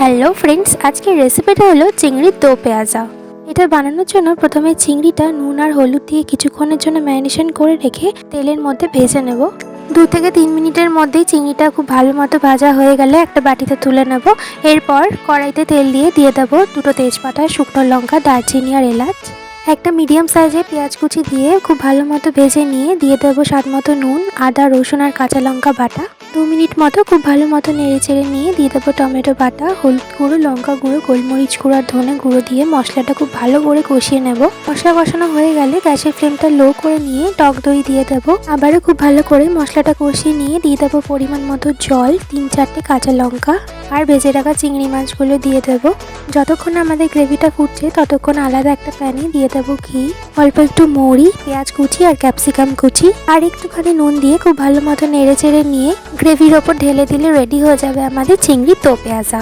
Hello friends, আজকের রেসিপিটা হলো চিংড়ির দো পেঁয়াজা। এটা বানানোর জন্য প্রথমে চিংড়িটা নুন আর হলুদ দিয়ে কিছুক্ষণের জন্য ম্যারিনেশন করে রেখে তেলের মধ্যে ভেজে নেব। 2 থেকে 3 মিনিটের মধ্যেই চিংড়িটা খুব ভালো মতো ভাজা হয়ে গেলে একটা বাটিতে তুলে নেব। এরপর কড়াইতে তেল দিয়ে দেবো 2টো তেজপাতা, শুকনো লঙ্কা, দারচিনি আর এলাচ। একটা মিডিয়াম সাইজের পেঁয়াজ কুচি দিয়ে খুব ভালো মতো ভেজে নিয়ে দিয়ে দেবো স্বাদ মতো নুন, আদা, রসুন আর কাঁচা লঙ্কা বাটা। 2 মিনিট মতো খুব ভালো মতো নেড়ে চেড়ে নিয়ে দিয়ে দেবো টমেটো বাটা, হলুদ গুঁড়ো, লঙ্কা গুঁড়ো, গোলমরিচ গুঁড়ো আর ধনে গুঁড়ো দিয়ে মশলাটা খুব ভালো করে কষিয়ে নেব। মশলা কষানো হয়ে গেলে গ্যাসের ফ্লেমটা লো করে নিয়ে টক দই দিয়ে দেবো। আবারও খুব ভালো করে মশলাটা কষিয়ে নিয়ে দিয়ে দেবো পরিমাণ মতো জল, 3-4টে কাঁচা লঙ্কা আর ভেজে রাখা চিংড়ি মাছগুলো দিয়ে দেবো। যতক্ষণ আমাদের গ্রেভিটা ফুটছে ততক্ষণ আলাদা একটা প্যানে দিয়ে দেবো ঘি, অল্প একটু মৌরি, পেঁয়াজ কুচি আর ক্যাপসিকাম কুচি আর একটুখানি নুন দিয়ে খুব ভালো মতো নেড়ে চেড়ে নিয়ে গ্রেভির ওপর ঢেলে দিলে রেডি হয়ে যাবে আমাদের চিংড়ির দো পেঁয়াজা।